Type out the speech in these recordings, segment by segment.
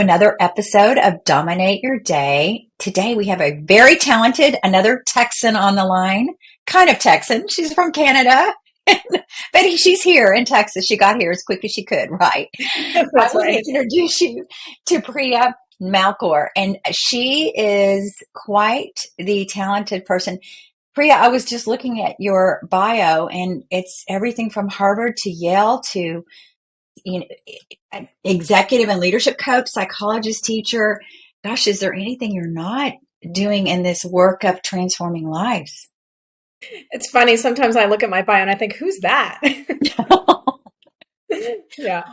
Another episode of Dominate Your Day. Today we have a very talented, another Texan on the line. Kind of Texan. She's from Canada. But she's here in Texas. She got here as quick as she could, right? I That's want to right. introduce you to Priya Nalkur, and she is quite the talented person. Priya, I was just looking at your bio, and it's everything from Harvard to Yale to you know, executive and leadership coach, psychologist, teacher. Gosh, is there anything you're not doing in this work of transforming lives? It's funny. Sometimes I look at my bio and I think, who's that? Yeah.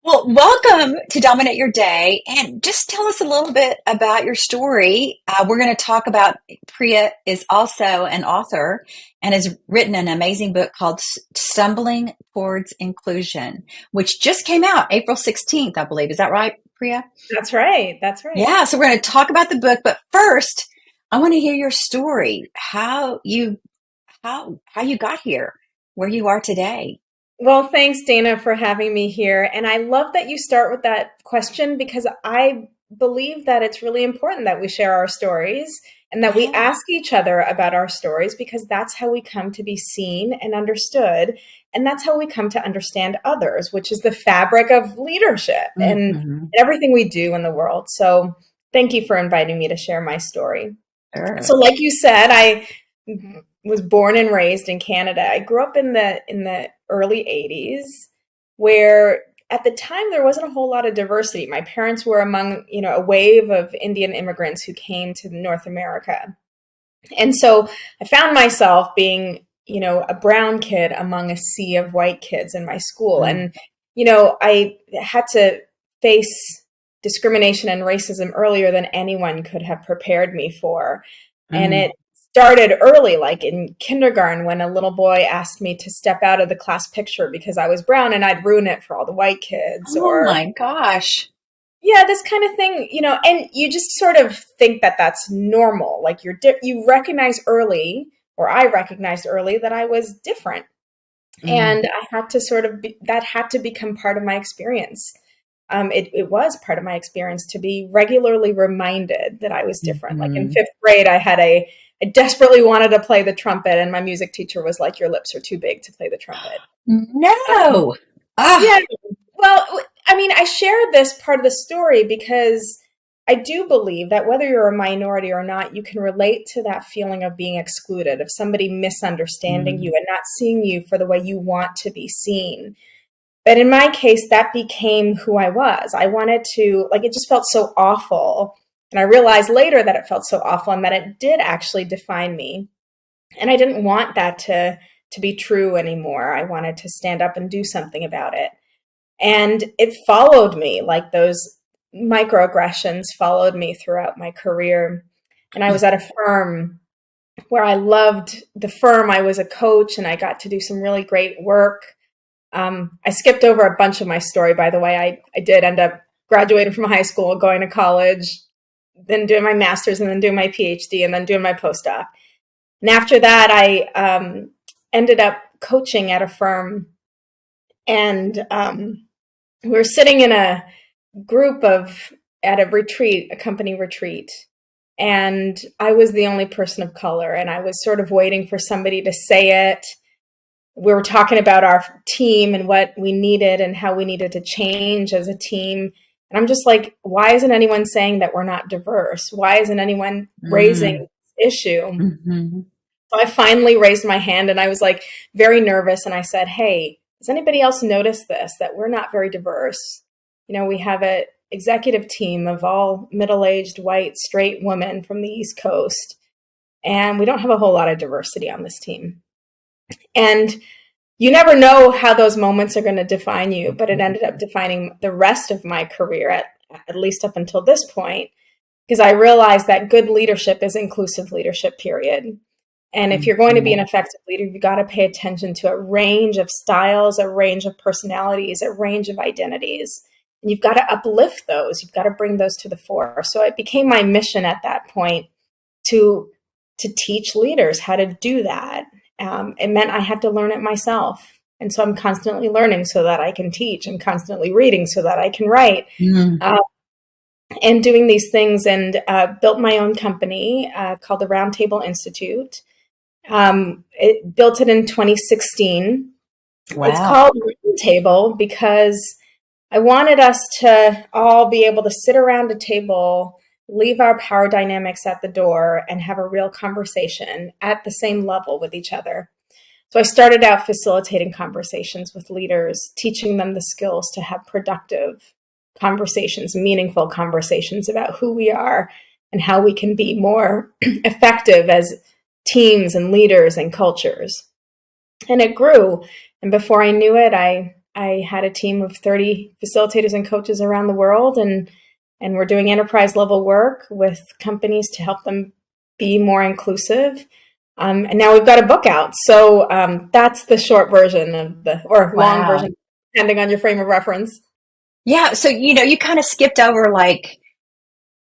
Well, welcome to Dominate Your Day. And just tell us a little bit about your story. We're going to talk about Priya is also an author and has written an amazing book called Stumbling Towards Inclusion, which just came out April 16th, I believe. Is that right, Priya? That's right. That's right. Yeah. So we're going to talk about the book. But first, I want to hear your story, how you got here, where you are today. Well, thanks, Dana, for having me here. And I love that you start with that question because I believe that it's really important that we share our stories and that we Yeah. ask each other about our stories because that's how we come to be seen and understood. And that's how we come to understand others, which is the fabric of leadership and Mhm. everything we do in the world. So thank you for inviting me to share my story. Sure. So like you said, I was born and raised in Canada. I grew up in the early 80s where at the time there wasn't a whole lot of diversity. My parents were among, a wave of Indian immigrants who came to North America. And so I found myself being, a brown kid among a sea of white kids in my school. Mm. And, I had to face discrimination and racism earlier than anyone could have prepared me for. And Mm. it started early, like in kindergarten, when a little boy asked me to step out of the class picture because I was brown and I'd ruin it for all the white kids. Oh Or, my gosh. yeah, this kind of thing, and you just sort of think that that's normal. Like you recognize early, or I recognized early that I was different. Mm. And I had to that had to become part of my experience. It was part of my experience to be regularly reminded that I was different. Like in Mhm. fifth grade, I desperately wanted to play the trumpet, and my music teacher was like, "Your lips are too big to play the trumpet." No. Yeah. Ah. Well, I mean, I share this part of the story because I do believe that whether you're a minority or not, you can relate to that feeling of being excluded, of somebody misunderstanding Mm. you and not seeing you for the way you want to be seen. But in my case, that became who I was. I wanted to, like, it just felt so awful. And I realized later that it felt so awful and that it did actually define me. And I didn't want that to be true anymore. I wanted to stand up and do something about it. And it followed me, like those microaggressions followed me throughout my career. And I was at a firm where I loved the firm. I was a coach and I got to do some really great work. I skipped over a bunch of my story, by the way. I did end up graduating from high school, going to college, then doing my master's, and then doing my PhD, and then doing my postdoc. And after that, I ended up coaching at a firm, and we were sitting in a group at a retreat, a company retreat, and I was the only person of color, and I was sort of waiting for somebody to say it. We were talking about our team and what we needed and how we needed to change as a team. And I'm just like, why isn't anyone saying that we're not diverse? Why isn't anyone raising Mm. this issue? Mhm. So I finally raised my hand and I was like very nervous. And I said, hey, does anybody else notice this, that we're not very diverse? We have an executive team of all middle-aged, white, straight women from the East Coast. And we don't have a whole lot of diversity on this team. And you never know how those moments are going to define you, but it ended up defining the rest of my career, at least up until this point, because I realized that good leadership is inclusive leadership, period. And if you're going to be an Mhm. effective leader, you've got to pay attention to a range of styles, a range of personalities, a range of identities. And you've got to uplift those. You've got to bring those to the fore. So it became my mission at that point to teach leaders how to do that. It meant I had to learn it myself. And so I'm constantly learning so that I can teach. I'm constantly reading so that I can write. Mm. Uh, and doing these things, and built my own company called the Roundtable Institute. Built it in 2016. It's Wow. called Roundtable because I wanted us to all be able to sit around a table, leave our power dynamics at the door, and have a real conversation at the same level with each other. So I started out facilitating conversations with leaders, teaching them the skills to have productive conversations, meaningful conversations about who we are and how we can be more effective as teams and leaders and cultures. And it grew. And before I knew it, I had a team of 30 facilitators and coaches around the world, and we're doing enterprise level work with companies to help them be more inclusive. And now we've got a book out. So that's the short version of or long Wow. version, depending on your frame of reference. Yeah. So, you kind of skipped over, like,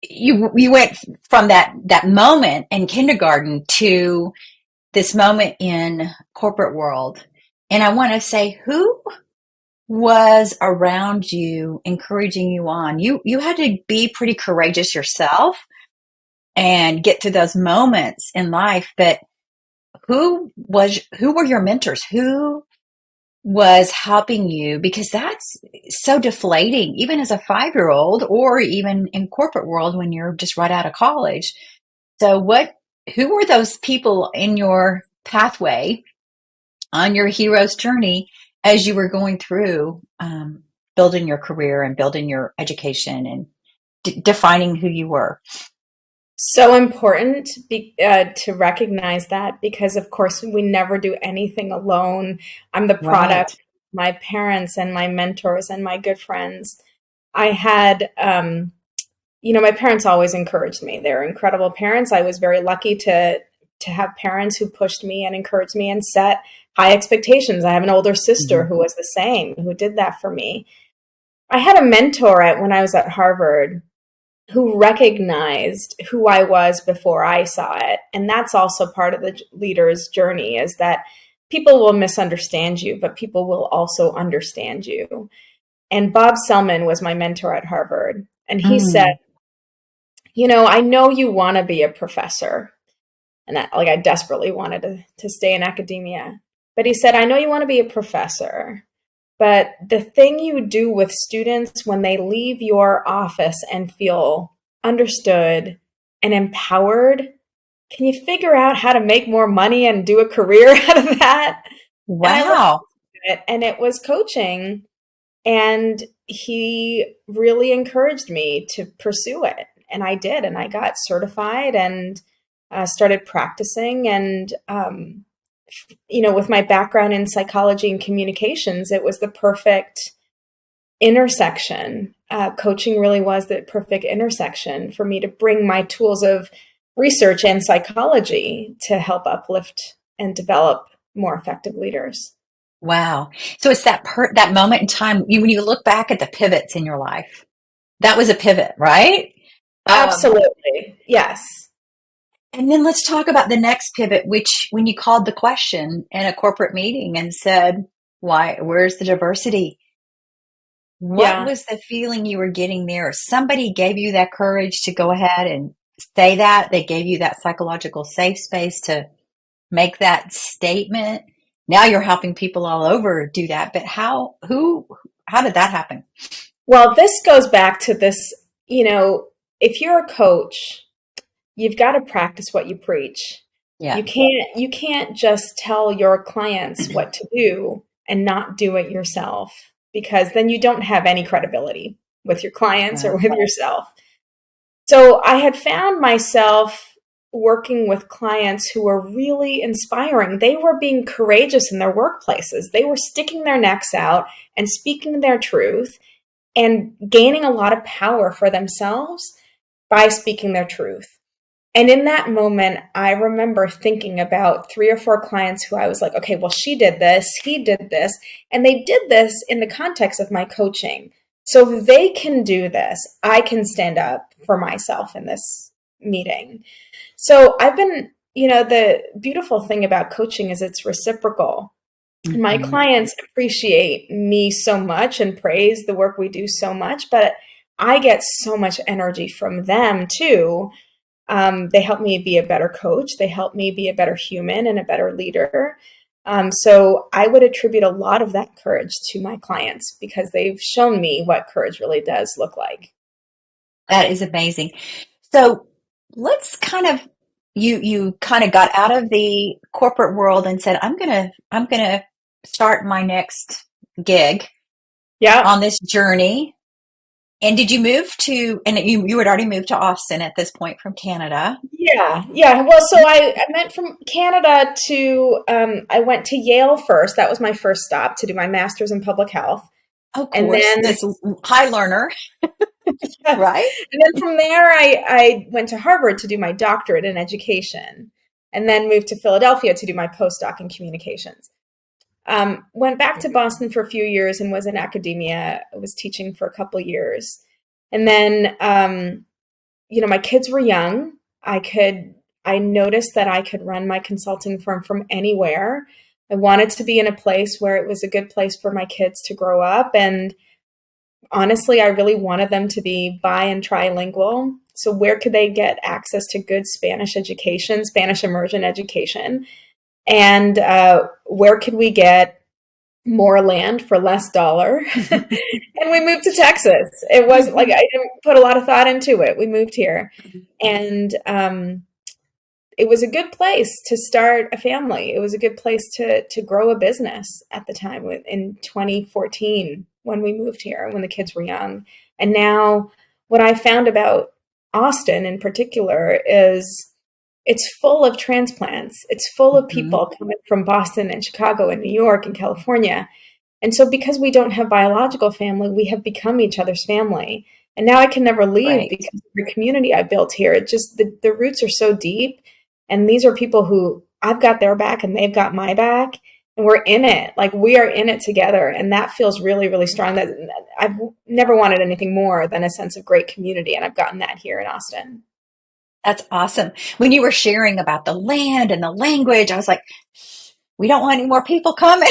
you went from that moment in kindergarten to this moment in corporate world. And I want to say, who was around you, encouraging you on? You had to be pretty courageous yourself and get to those moments in life. But who were your mentors? Who was helping you? Because that's so deflating, even as a 5-year-old, or even in corporate world when you're just right out of college. So who were those people in your pathway on your hero's journey as you were going through building your career and building your education and defining who you were? So important to recognize that, because of course we never do anything alone. I'm the product Right. of my parents and my mentors and my good friends. I had, my parents always encouraged me. They're incredible parents. I was very lucky to have parents who pushed me and encouraged me and set high expectations. I have an older sister Mhm. who was the same, who did that for me. I had a mentor when I was at Harvard who recognized who I was before I saw it. And that's also part of the leader's journey, is that people will misunderstand you, but people will also understand you. And Bob Selman was my mentor at Harvard. And he said, Mm. I know you want to be a professor. And I desperately wanted to stay in academia. But he said, I know you want to be a professor, but the thing you do with students when they leave your office and feel understood and empowered, can you figure out how to make more money and do a career out of that? And I looked Wow. at it, and it was coaching. And he really encouraged me to pursue it. And I did. And I got certified and started practicing. And with my background in psychology and communications, it was the perfect intersection. Coaching really was the perfect intersection for me to bring my tools of research and psychology to help uplift and develop more effective leaders. Wow. So it's that moment in time, when you look back at the pivots in your life, that was a pivot, right? Um, Absolutely. Yes. and then let's talk about the next pivot, which when you called the question in a corporate meeting and said, where's the diversity? What Yeah. was the feeling you were getting there? Somebody gave you that courage to go ahead and say that. They gave you that psychological safe space to make that statement. Now you're helping people all over do that. But how did that happen? Well, this goes back to this, if you're a coach, you've got to practice what you preach. Yeah. You can't just tell your clients what to do and not do it yourself, because then you don't have any credibility with your clients or Wow. with yourself. So I had found myself working with clients who were really inspiring. They were being courageous in their workplaces. They were sticking their necks out and speaking their truth and gaining a lot of power for themselves by speaking their truth. And in that moment, I remember thinking about 3 or 4 clients who I was like, okay, well, she did this, he did this, and they did this in the context of my coaching. So if they can do this, I can stand up for myself in this meeting. So I've been, the beautiful thing about coaching is it's reciprocal. My Mhm. clients appreciate me so much and praise the work we do so much, but I get so much energy from them too. They help me be a better coach. They help me be a better human and a better leader. So I would attribute a lot of that courage to my clients because they've shown me what courage really does look like. That is amazing. So let's kind of you kind of got out of the corporate world and said, I'm gonna start my next gig Yeah. on this journey. And did you move to, and you had already moved to Austin at this point from Canada? Yeah. Yeah. Well, so I went from Canada to, I went to Yale first. That was my first stop to do my master's in public health. Of And course, then this high learner, yes. right? And then from there, I went to Harvard to do my doctorate in education and then moved to Philadelphia to do my postdoc in communications. Went back to Boston for a few years and was in academia. I was teaching for a couple of years. And then, my kids were young. I noticed that I could run my consulting firm from anywhere. I wanted to be in a place where it was a good place for my kids to grow up. And honestly, I really wanted them to be bi and trilingual. So where could they get access to good Spanish education, Spanish immersion education? And where could we get more land for less dollar? And we moved to Texas. It was like I didn't put a lot of thought into it. We moved here. And it was a good place to start a family. It was a good place to grow a business at the time in 2014 when we moved here, when the kids were young. And now what I found about Austin in particular is it's full of transplants. It's full of Hmm. people coming from Boston and Chicago and New York and California. And so because we don't have biological family, we have become each other's family. And now I can never leave Right. because of the community I built here. It just the roots are so deep. And these are people who I've got their back and they've got my back. And we're in it. Like we are in it together. And that feels really, really strong. That I've never wanted anything more than a sense of great community. And I've gotten that here in Austin. That's awesome. When you were sharing about the land and the language, I was like, we don't want any more people coming.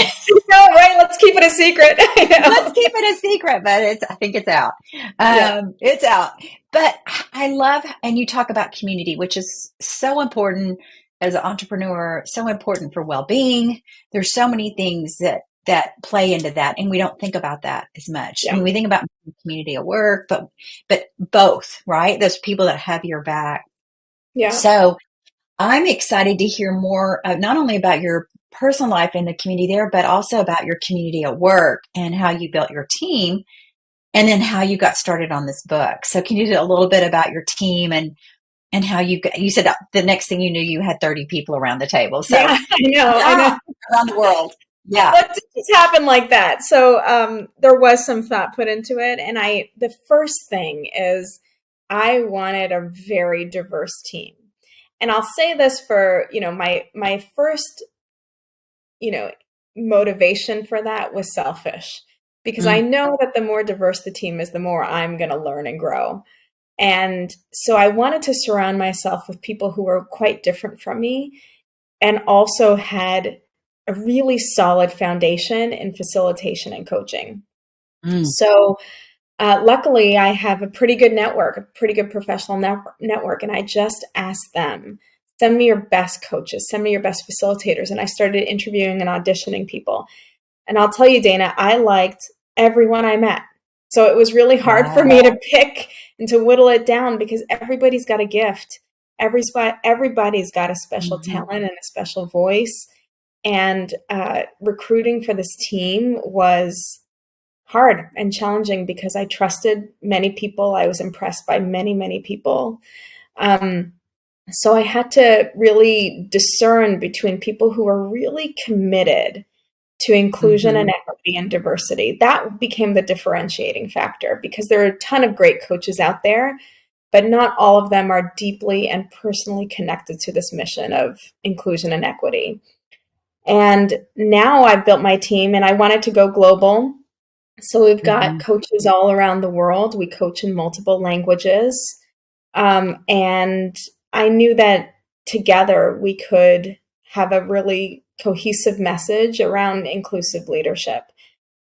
No, right? Let's keep it a secret. I Let's know. keep it a secret, but I think it's out. Yeah. It's out. But I love, and you talk about community, which is so important as an entrepreneur, so important for well-being. There's so many things that play into that, and we don't think about that as much. I Yeah. mean, we think about community at work, but both, right? Those people that have your back. Yeah. So I'm excited to hear more, not only about your personal life in the community there, but also about your community at work and how you built your team and then how you got started on this book. So can you do a little bit about your team and how you said the next thing you knew, you had 30 people around the table. So Yeah. I know. I know. around the world. Yeah. But it just happened like that. So there was some thought put into it. And the first thing is I wanted a very diverse team. And I'll say this for, my first, you know, motivation for that was selfish because I Mm, know that the more diverse the team is, the more I'm going to learn and grow. And so I wanted to surround myself with people who were quite different from me and also had a really solid foundation in facilitation and coaching. mm. So luckily, I have a pretty good network, a pretty good professional network, and I just asked them, send me your best coaches, send me your best facilitators. And I started interviewing and auditioning people. And I'll tell you, Dana, I liked everyone I met. So it was really hard for Wow. me to pick and to whittle it down because everybody's got a gift. Everybody's got a special Mhm. talent and a special voice. And recruiting for this team was hard and challenging because I trusted many people. I was impressed by many, many people. Um, so I had to really discern between people who were really committed to inclusion and Mhm. equity and diversity. That became the differentiating factor because there are a ton of great coaches out there, but not all of them are deeply and personally connected to this mission of inclusion and equity. And now I've built my team and I wanted to go global. So we've got Mhm. coaches all around the world. We coach in multiple languages. And I knew that together we could have a really cohesive message around inclusive leadership.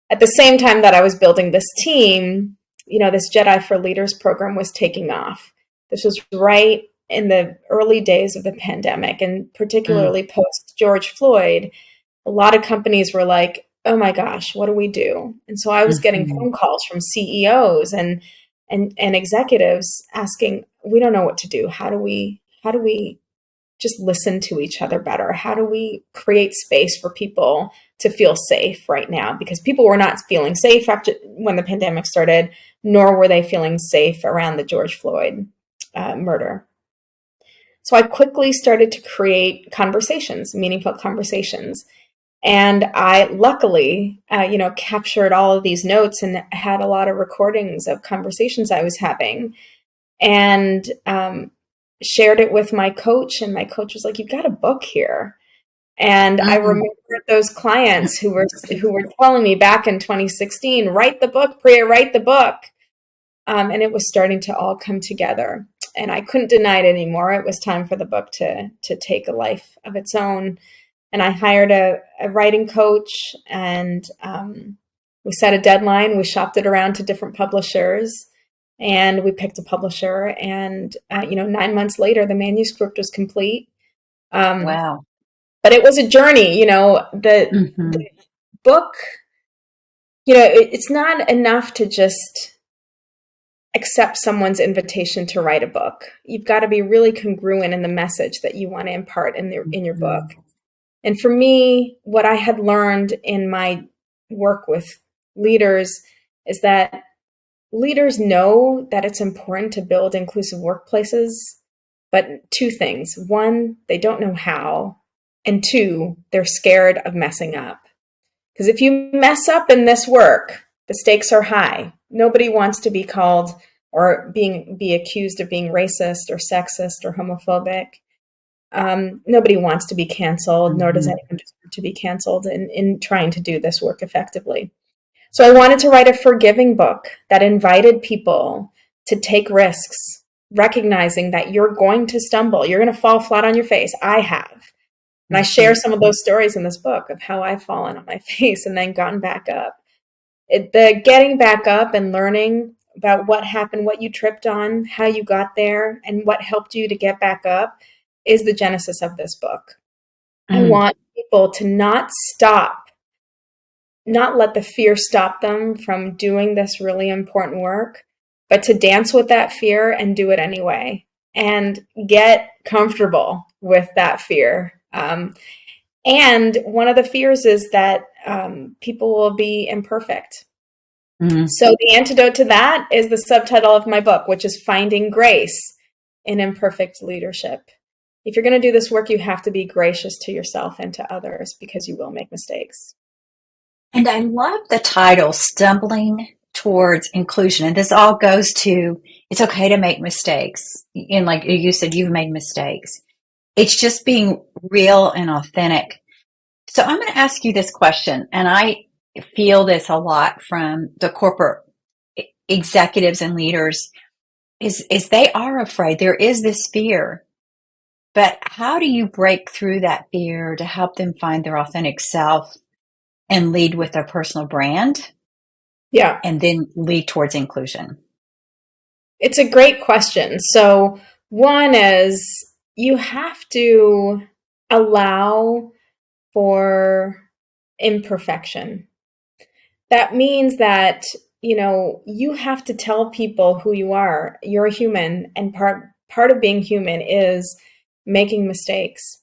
At the same time that I was building this team, this Jedi for Leaders program was taking off. This was right in the early days of the pandemic, and particularly post George Floyd. A lot of companies were like, oh my gosh, what do we do? And so I was getting phone calls from CEOs and executives asking, we don't know what to do. How do we just listen to each other better? How do we create space for people to feel safe right now? Because people were not feeling safe when the pandemic started, nor were they feeling safe around the George Floyd murder. So I quickly started to create conversations, meaningful conversations. And I luckily, captured all of these notes and had a lot of recordings of conversations I was having, and shared it with my coach. And my coach was like, "You've got a book here." And I remember those clients who were telling me back in 2016, "Write the book, Priya, write the book." And it was starting to all come together. And I couldn't deny it anymore. It was time for the book to take a life of its own. And I hired a writing coach, and we set a deadline. We shopped it around to different publishers, and we picked a publisher. And 9 months later, the manuscript was complete. Wow. But it was a journey. The book, it's not enough to just accept someone's invitation to write a book. You've got to be really congruent in the message that you want to impart in your book. And for me, what I had learned in my work with leaders is that leaders know that it's important to build inclusive workplaces, but two things. One, they don't know how. And two, they're scared of messing up. Because if you mess up in this work, the stakes are high. Nobody wants to be called or be accused of being racist or sexist or homophobic. Nobody wants to be canceled, nor does anyone deserve to be canceled in trying to do this work effectively. So I wanted to write a forgiving book that invited people to take risks, recognizing that you're going to stumble. You're going to fall flat on your face. I have. And I share some of those stories in this book of how I've fallen on my face and then gotten back up. The getting back up and learning about what happened, what you tripped on, how you got there, and what helped you to get back up is the genesis of this book. I want people to not let the fear stop them from doing this really important work, but to dance with that fear and do it anyway and get comfortable with that fear. And one of the fears is that people will be imperfect. So the antidote to that is the subtitle of my book, which is Finding Grace in Imperfect Leadership. If you're going to do this work, you have to be gracious to yourself and to others because you will make mistakes. And I love the title, Stumbling Towards Inclusion. And this all goes to, it's okay to make mistakes. And like you said, you've made mistakes. It's just being real and authentic. So I'm going to ask you this question, and I feel this a lot from the corporate executives and leaders, is they are afraid. There is this fear. But how do you break through that fear to help them find their authentic self and lead with their personal brand? Yeah. And then lead towards inclusion? It's a great question. So one is you have to allow for imperfection. That means that, you have to tell people who you are. You're a human, and part of being human is making mistakes.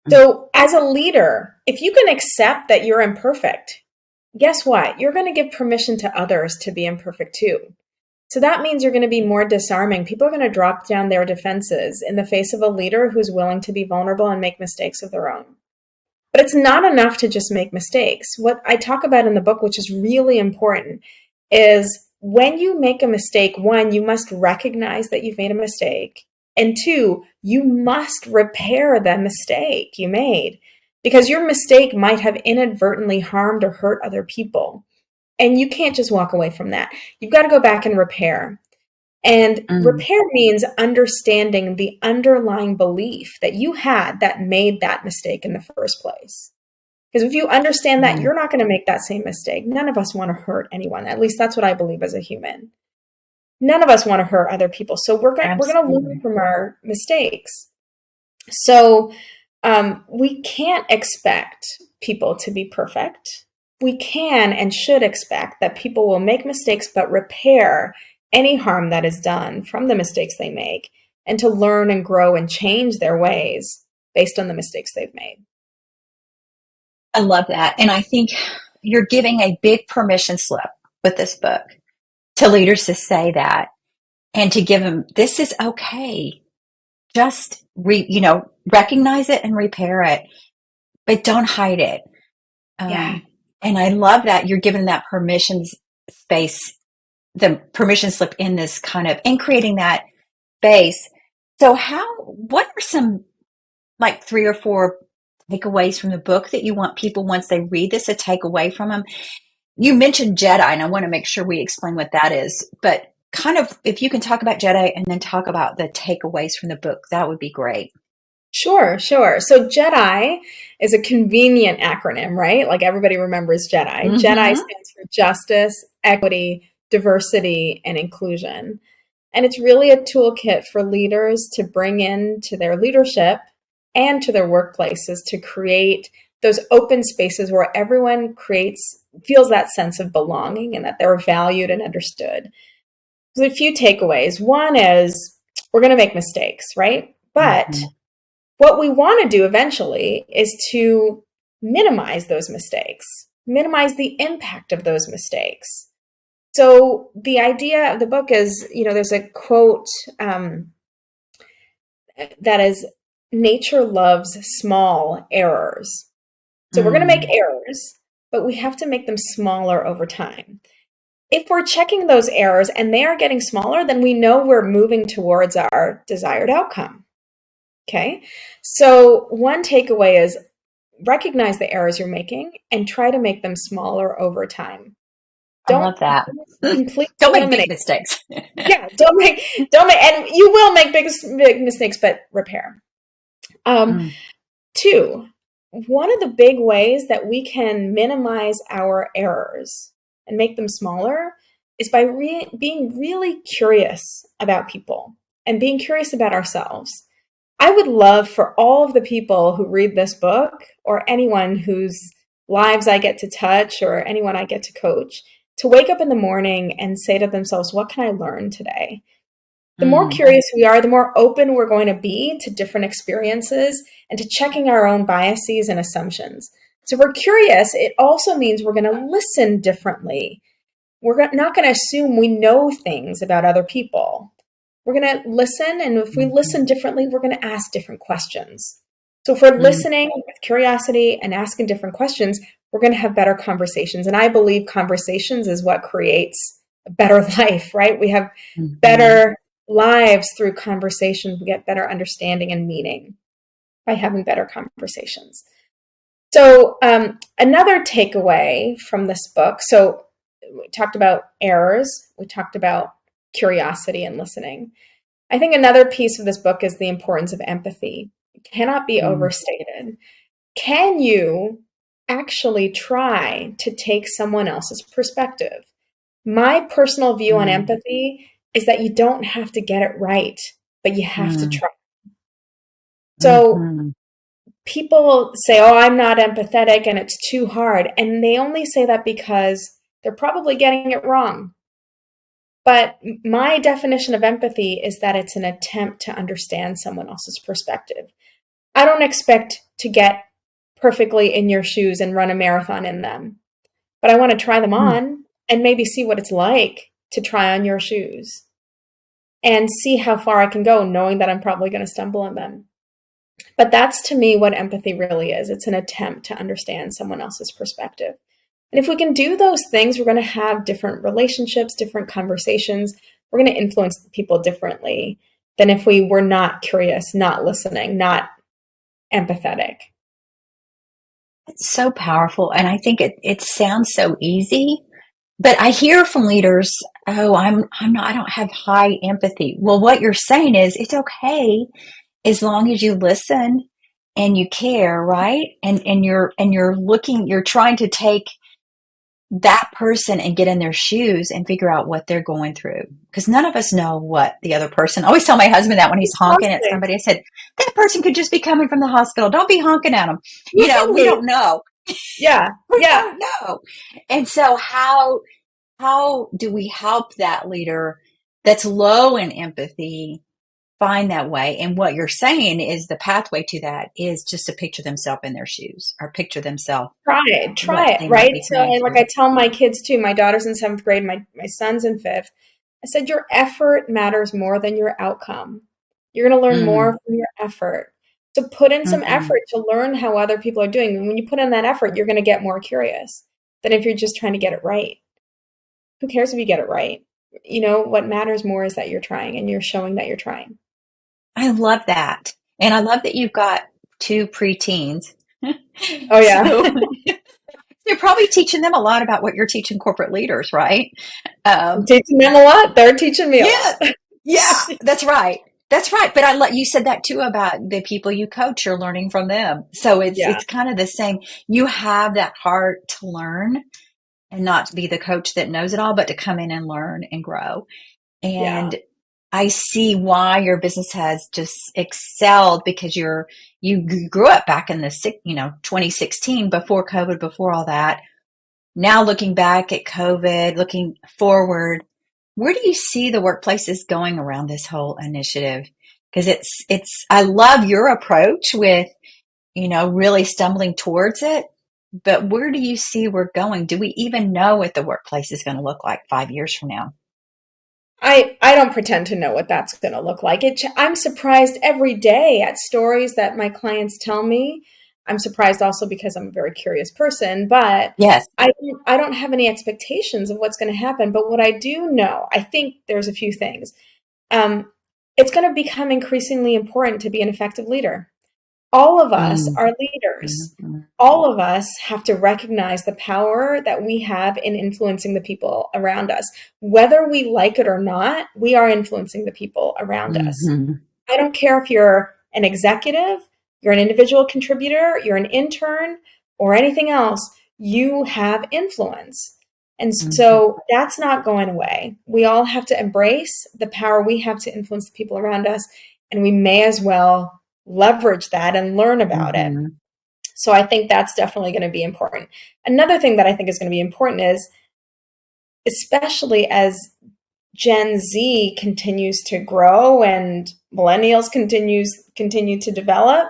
So as a leader, if you can accept that you're imperfect, guess what? You're going to give permission to others to be imperfect too. So that means you're going to be more disarming. People are going to drop down their defenses in the face of a leader who's willing to be vulnerable and make mistakes of their own. But it's not enough to just make mistakes. What I talk about in the book, which is really important, is when you make a mistake, one, you must recognize that you've made a mistake. And two, you must repair the mistake you made, because your mistake might have inadvertently harmed or hurt other people. And you can't just walk away from that. You've got to go back and repair. And repair means understanding the underlying belief that you had that made that mistake in the first place. Because if you understand that, you're not going to make that same mistake. None of us want to hurt anyone. At least that's what I believe as a human. None of us want to hurt other people. So we're going to learn from our mistakes. So we can't expect people to be perfect. We can and should expect that people will make mistakes, but repair any harm that is done from the mistakes they make, and to learn and grow and change their ways based on the mistakes they've made. I love that. And I think you're giving a big permission slip with this book to leaders to say that, and to give them, this is okay. Just recognize it and repair it, but don't hide it. And I love that you're giving that permission space, the permission slip in this kind of, and creating that space. So what are some like 3 or 4 takeaways from the book that you want people, once they read this, to take away from them? You mentioned JEDI, and I want to make sure we explain what that is, but kind of, if you can talk about JEDI and then talk about the takeaways from the book, that would be great. Sure. So JEDI is a convenient acronym, right? Like everybody remembers JEDI. Mm-hmm. JEDI stands for Justice, Equity, Diversity, and Inclusion. And it's really a toolkit for leaders to bring into their leadership and to their workplaces to create those open spaces where everyone feels that sense of belonging and that they're valued and understood. There's a few takeaways. One is we're going to make mistakes, right? But what we want to do eventually is to minimize those mistakes, minimize the impact of those mistakes. So the idea of the book is, there's a quote that is, nature loves small errors. So we're going to make errors, but we have to make them smaller over time. If we're checking those errors and they are getting smaller, then we know we're moving towards our desired outcome. Okay. So one takeaway is recognize the errors you're making and try to make them smaller over time. I love that. Don't make big mistakes. Yeah. Don't make, and you will make big mistakes, but repair. 2, one of the big ways that we can minimize our errors and make them smaller is by being really curious about people and being curious about ourselves. I would love for all of the people who read this book, or anyone whose lives I get to touch, or anyone I get to coach, to wake up in the morning and say to themselves, what can I learn today? The more curious we are, the more open we're going to be to different experiences and to checking our own biases and assumptions. So if we're curious, it also means we're going to listen differently. We're not going to assume we know things about other people. We're going to listen, and if we listen differently, we're going to ask different questions. So if we're listening with curiosity and asking different questions, we're going to have better conversations. And I believe conversations is what creates a better life, right? We have better lives through conversations. We get better understanding and meaning by having better conversations. So another takeaway from this book, so we talked about errors, we talked about curiosity and listening. I think another piece of this book is the importance of empathy. It cannot be overstated. Can you actually try to take someone else's perspective? My personal view on empathy is that you don't have to get it right, but you have to try. So people say, oh, I'm not empathetic and it's too hard. And they only say that because they're probably getting it wrong. But my definition of empathy is that it's an attempt to understand someone else's perspective. I don't expect to get perfectly in your shoes and run a marathon in them, but I want to try them on and maybe see what it's like to try on your shoes and see how far I can go, knowing that I'm probably going to stumble in them. But that's, to me, what empathy really is. It's an attempt to understand someone else's perspective. And if we can do those things, we're going to have different relationships, different conversations. We're going to influence people differently than if we were not curious, not listening, not empathetic. It's so powerful. And I think it sounds so easy, but I hear from leaders, oh, I don't have high empathy. Well, what you're saying is it's okay as long as you listen and you care, right? You're trying to take that person and get in their shoes and figure out what they're going through. Because none of us know what the other person. I always tell my husband that when he's honking at Exactly. somebody, I said, that person could just be coming from the hospital. Don't be honking at them. We Right. don't know. Yeah. We Yeah. don't know. And so how do we help that leader that's low in empathy find that way? And what you're saying is the pathway to that is just to picture themselves in their shoes or picture themselves Try what it, they might right? be So going like through. I tell my kids too, my daughter's in seventh grade, my son's in fifth. I said, your effort matters more than your outcome. You're going to learn more Mm, from your effort. So put in some mhm. effort to learn how other people are doing. And when you put in that effort, you're going to get more curious than if you're just trying to get it right. Who cares if you get it right? What matters more is that you're trying and you're showing that you're trying. I love that. And I love that you've got two preteens. Oh, yeah. So you're probably teaching them a lot about what you're teaching corporate leaders, right? I'm Um, teaching them a lot. They're teaching me a lot. yeah, yeah, that's right. That's right. But you said that too about the people you coach, you're learning from them. So Yeah. it's kind of the same. You have that heart to learn and not to be the coach that knows it all, but to come in and learn and grow. Yeah. And I see why your business has just excelled because you grew up back in the 2016 before COVID, before all that. Now looking back at COVID, looking forward, where do you see the workplaces going around this whole initiative? Because I love your approach with, really stumbling towards it. But where do you see we're going? Do we even know what the workplace is going to look like 5 years from now? I don't pretend to know what that's going to look like. I'm surprised every day at stories that my clients tell me. I'm surprised also because I'm a very curious person, but Yes. I don't have any expectations of what's going to happen. But what I do know, I think there's a few things. Um, it's going to become increasingly important to be an effective leader. All of us Mm, are leaders. mhm, All of us have to recognize the power that we have in influencing the people around us. Whether we like it or not, we are influencing the people around us. mhm, I don't care if you're an executive, you're an individual contributor, you're an intern, or anything else, you have influence. And mhm, so that's not going away. We all have to embrace the power we have to influence the people around us, and we may as well leverage that and learn about it. mhm, So I think that's definitely going to be important. Another thing that I think is going to be important is, especially as Gen Z continues to grow and millennials continue to develop,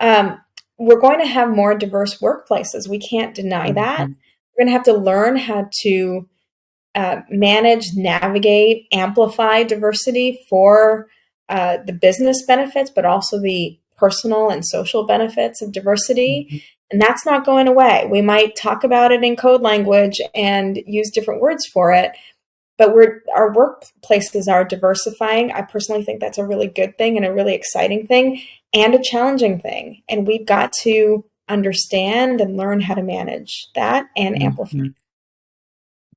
um, we're going to have more diverse workplaces. We can't deny that. mhm, We're going to have to learn how to manage, navigate, amplify diversity for the business benefits, but also the personal and social benefits of diversity. mhm, And that's not going away. We might talk about it in code language and use different words for it, but our workplaces are diversifying. I personally think that's a really good thing and a really exciting thing and a challenging thing. And we've got to understand and learn how to manage that and amplify. mhm.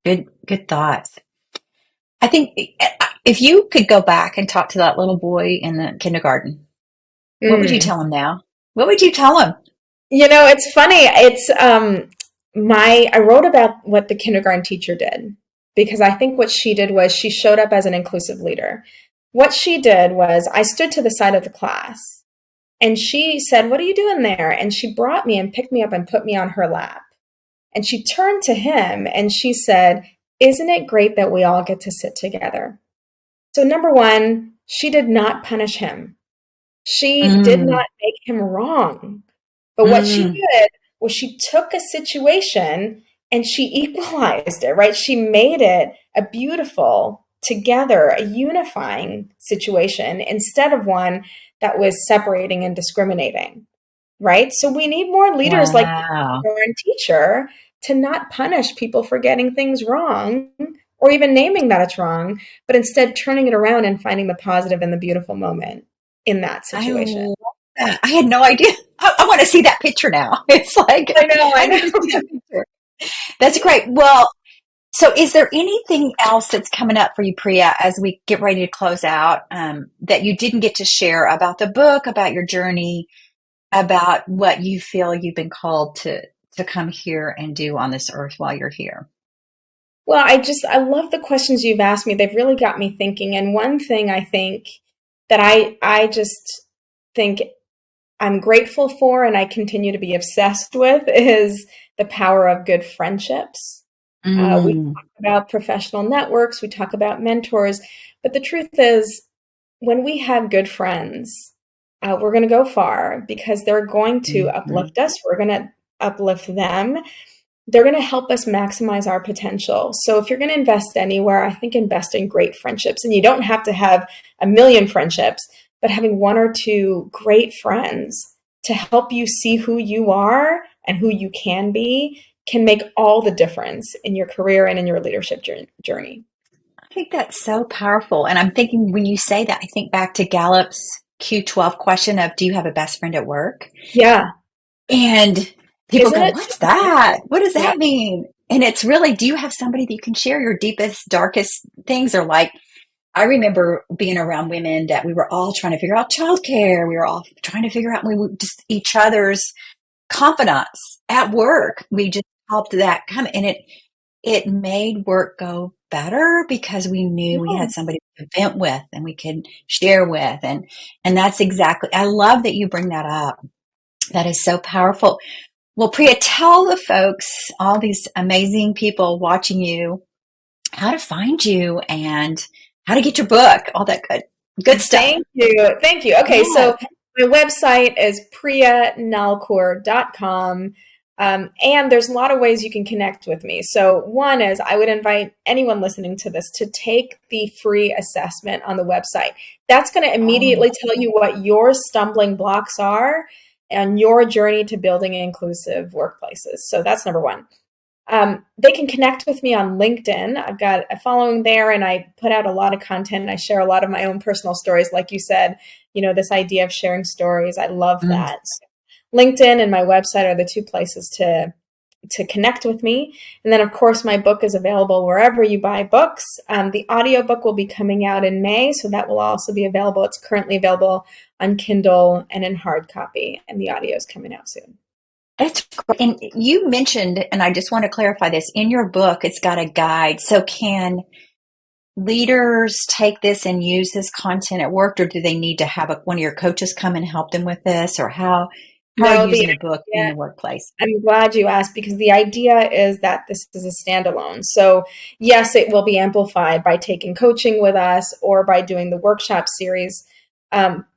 Good thoughts. I think if you could go back and talk to that little boy in the kindergarten, what would you Mm. tell him now? What would you tell him? It's funny. It's my I wrote about what the kindergarten teacher did because I think what she did was she showed up as an inclusive leader. What she did was I stood to the side of the class and she said, "What are you doing there?" And she brought me and picked me up and put me on her lap. And she turned to him and she said, "Isn't it great that we all get to sit together?" So number one, she did not punish him. She did Mm, not make him wrong. But what she mm, did was she took a situation and she equalized it, right? She made it a beautiful, together, a unifying situation instead of one that was separating and discriminating, right? So we need more leaders like the wow. kindergarten teacher to not punish people for getting things wrong or even naming that it's wrong, but instead turning it around and finding the positive and the beautiful moment in that I situation. love that. I had no idea. I want to see that picture now. It's like, I know, I I need to see know. that picture. That's great. Well, so is there anything else that's coming up for you, Priya, as we get ready to close out, that you didn't get to share about the book, about your journey? about what you feel you've been called to come here and do on this earth while you're here? Well, I love the questions you've asked me. They've really got me thinking. And one thing I think that I just think I'm grateful for and I continue to be obsessed with is the power of good friendships. We Mm, talk about professional networks, we talk about mentors, but the truth is, when we have good friends, we're going to go far because they're going to mhm. uplift us. We're going to uplift them. They're going to help us maximize our potential. So if you're going to invest anywhere, I think invest in great friendships. And you don't have to have a million friendships, but having one or two great friends to help you see who you are and who you can be can make all the difference in your career and in your leadership journey. I think that's so powerful. And I'm thinking when you say that, I think back to Gallup's Q12 question of, do you have a best friend at work? Yeah. And people Isn't go, it? what's that? What does Yeah. that mean? And it's really, do you have somebody that you can share your deepest, darkest things? Or like, I remember being around women that we were all trying to figure out childcare. We were all trying to figure out we were just each other's confidants at work. We just helped that come, and it made work go better because we knew we had Yes. somebody to vent with and we could share with, and that's exactly. I love that you bring that up. That is so powerful. Well, Priya, tell the folks, all these amazing people watching you, how to find you and how to get your book, all that good stuff. Thank you. Thank you. Okay, Yeah. so my website is priyanalkur.com. And there's a lot of ways you can connect with me. So one is I would invite anyone listening to this to take the free assessment on the website. That's going to Oh, immediately tell you what your stumbling blocks are on your journey to building inclusive workplaces. So that's number one. They can connect with me on LinkedIn. I've got a following there, and I put out a lot of content. And I share a lot of my own personal stories. Like you said, this idea of sharing stories. I love mm. that. So LinkedIn and my website are the two places to connect with me. And then, of course, my book is available wherever you buy books. The audiobook will be coming out in May, so that will also be available. It's currently available on Kindle and in hard copy, and the audio is coming out soon. That's great. And you mentioned, and I just want to clarify this, in your book, it's got a guide. So can leaders take this and use this content at work, or do they need to have one of your coaches come and help them with this, or how are you No, the using the book in idea the workplace? I'm glad you asked because the idea is that this is a standalone. So, yes, it will be amplified by taking coaching with us or by doing the workshop series.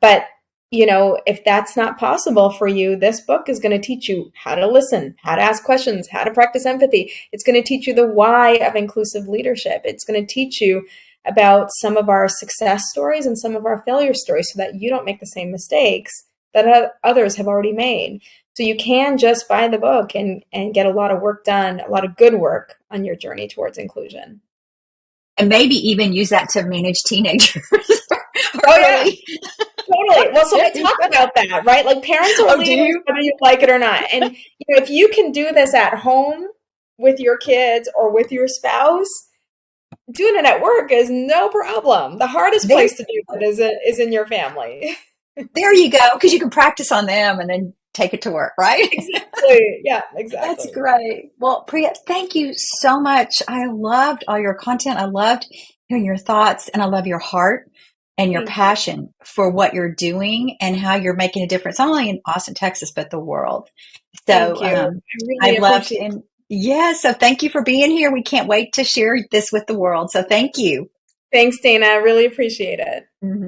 But, if that's not possible for you, this book is going to teach you how to listen, how to ask questions, how to practice empathy. It's going to teach you the why of inclusive leadership. It's going to teach you about some of our success stories and some of our failure stories so that you don't make the same mistakes that others have already made. So you can just buy the book and get a lot of work done, a lot of good work on your journey towards inclusion. And maybe even use that to manage teenagers Oh yeah, early. totally. Well, so we talk about that, right? Like parents are Oh, do leaders you? whether you like it or not. And if you can do this at home with your kids or with your spouse, doing it at work is no problem. The hardest There, place to do it is in your family. there you go, because you can practice on them and then take it to work, right? Exactly. Yeah, That's exactly. great. Well, Priya, thank you so much. I loved all your content. I loved hearing your thoughts, and I love your heart and your Thank you. passion for what you're doing and how you're making a difference, not only in Austin, Texas, but the world. Thank So you. I I really loved, appreciate and yeah, so thank you for being here. We can't wait to share this with the world. So thank you. Thanks, Dana. I really appreciate it. Mhm.